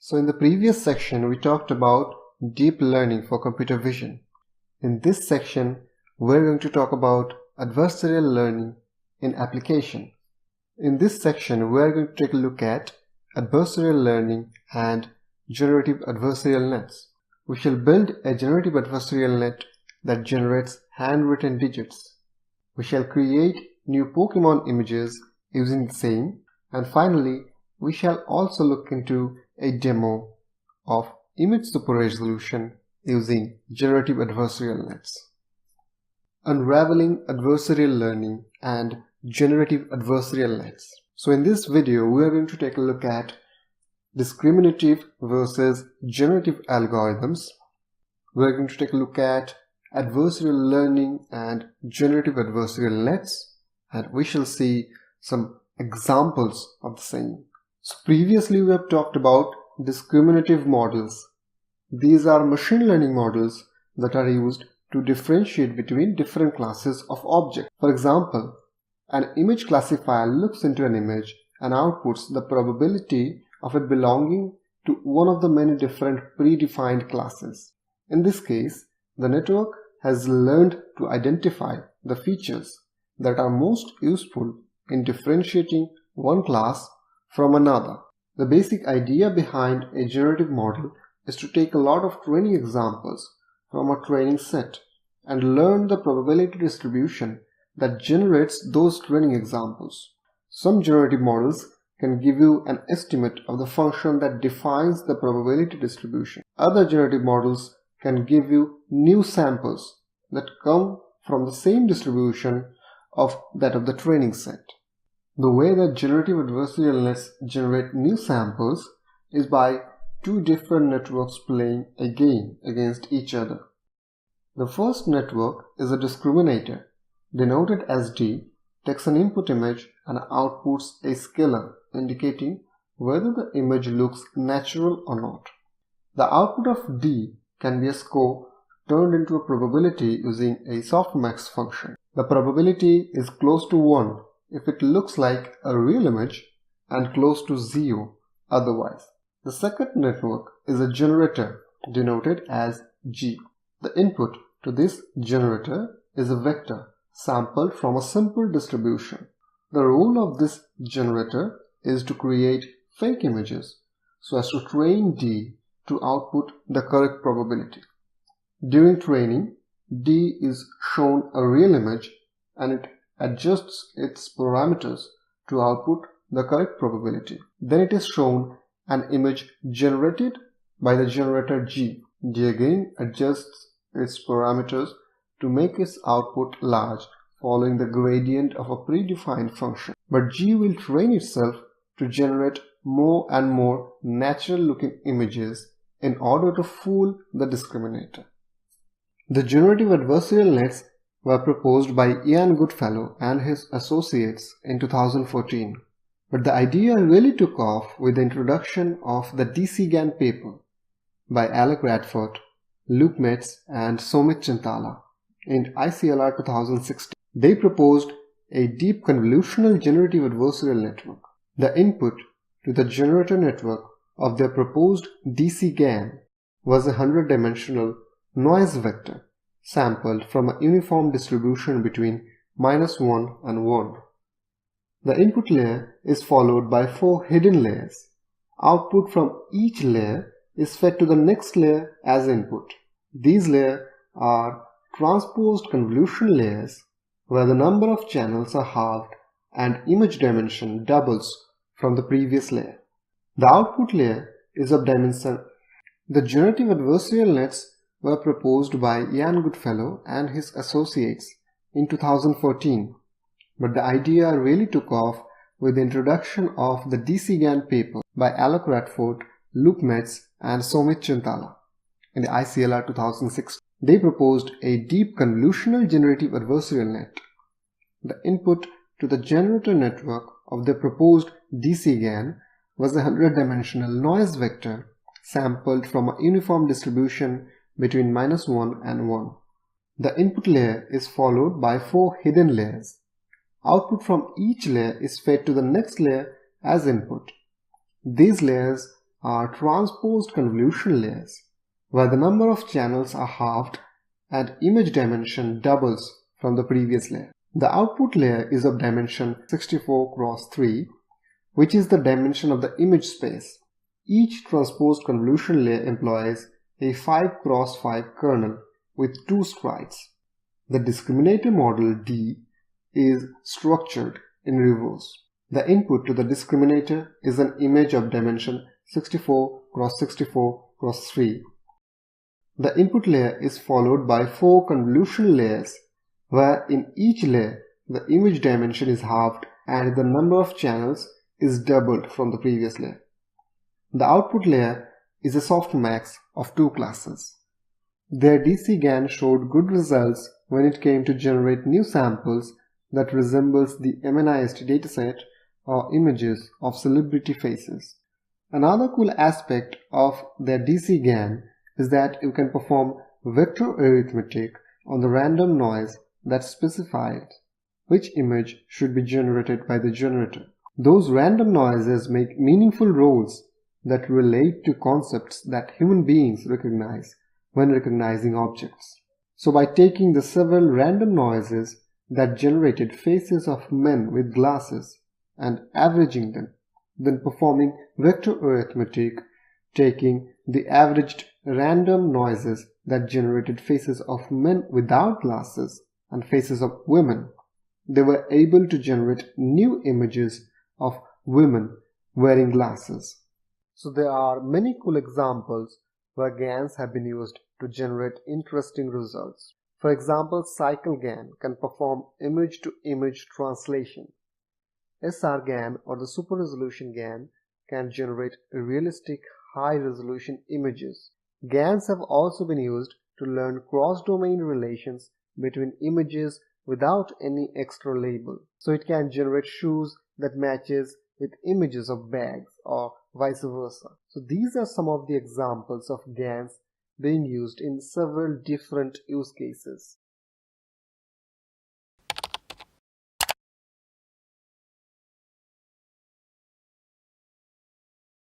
So in the previous section, we talked about deep learning for computer vision. In this section, we're going to talk about adversarial learning in application. In this section, we're going to take a look at adversarial learning and generative adversarial nets. We shall build a generative adversarial net that generates handwritten digits. We shall create new Pokemon images using the same, and finally, we shall also look into a demo of image super resolution using generative adversarial nets. Unraveling adversarial learning and generative adversarial nets. So in this video, we are going to take a look at discriminative versus generative algorithms. We are going to take a look at adversarial learning and generative adversarial nets, and we shall see some examples of the same. So previously we have talked about discriminative models. These are machine learning models that are used to differentiate between different classes of objects. For example, an image classifier looks into an image and outputs the probability of it belonging to one of the many different predefined classes. In this case, the network has learned to identify the features that are most useful in differentiating one class from another. The basic idea behind a generative model is to take a lot of training examples from a training set and learn the probability distribution that generates those training examples. Some generative models can give you an estimate of the function that defines the probability distribution. Other generative models can give you new samples that come from the same distribution of that of the training set. The way that generative adversarial nets generate new samples is by two different networks playing a game against each other. The first network is a discriminator, denoted as D, takes an input image and outputs a scalar indicating whether the image looks natural or not. The output of D can be a score turned into a probability using a softmax function. The probability is close to 1 if it looks like a real image and close to 0 otherwise. The second network is a generator denoted as G. The input to this generator is a vector sampled from a simple distribution. The role of this generator is to create fake images so as to train D to output the correct probability. During training, D is shown a real image and it adjusts its parameters to output the correct probability. Then it is shown an image generated by the generator G. D again adjusts its parameters to make its output large following the gradient of a predefined function. But G will train itself to generate more and more natural looking images in order to fool the discriminator. The generative adversarial nets were proposed by Ian Goodfellow and his associates in 2014. But the idea really took off with the introduction of the DCGAN paper by Alec Radford, Luke Metz and Somit Chintala in ICLR 2016. They proposed a deep convolutional generative adversarial network. The input to the generator network of their proposed DCGAN was a 100-dimensional noise vector sampled from a uniform distribution between -1 and 1. The input layer is followed by 4 hidden layers. Output from each layer is fed to the next layer as input. These layers are transposed convolution layers where the number of channels are halved and image dimension doubles from the previous layer. The output layer is of dimension. The generative adversarial nets were proposed by Ian Goodfellow and his associates in 2014, but the idea really took off with the introduction of the DCGAN paper by Alec Radford, Luke Metz and Somit Chintala in the ICLR 2016. They proposed a deep convolutional generative adversarial net. The input to the generator network of the proposed DCGAN was a 100-dimensional noise vector sampled from a uniform distribution between -1 and 1. The input layer is followed by 4 hidden layers. Output from each layer is fed to the next layer as input. These layers are transposed convolution layers, where the number of channels are halved and image dimension doubles from the previous layer. The output layer is of dimension 64 x 3, which is the dimension of the image space. Each transposed convolution layer employs a 5 x 5 kernel with 2 sprites. The discriminator model D is structured in reverse. The input to the discriminator is an image of dimension 64 x 64 x 3. The input layer is followed by 4 convolution layers, where in each layer the image dimension is halved and the number of channels is doubled from the previous layer. The output layer is a softmax of 2 classes. Their DC GAN showed good results when it came to generate new samples that resembles the MNIST dataset or images of celebrity faces. Another cool aspect of their DC GAN is that you can perform vector arithmetic on the random noise that specifies which image should be generated by the generator. Those random noises make meaningful roles that relate to concepts that human beings recognize when recognizing objects. So by taking the several random noises that generated faces of men with glasses and averaging them, then performing vector arithmetic, taking the averaged random noises that generated faces of men without glasses and faces of women, they were able to generate new images of women wearing glasses. So there are many cool examples where GANs have been used to generate interesting results. For example, Cycle GAN can perform image-to-image translation. SR GAN or the Super Resolution GAN can generate realistic high-resolution images. GANs have also been used to learn cross-domain relations between images without any extra label. So it can generate shoes that matches with images of bags or vice versa. So these are some of the examples of GANs being used in several different use cases.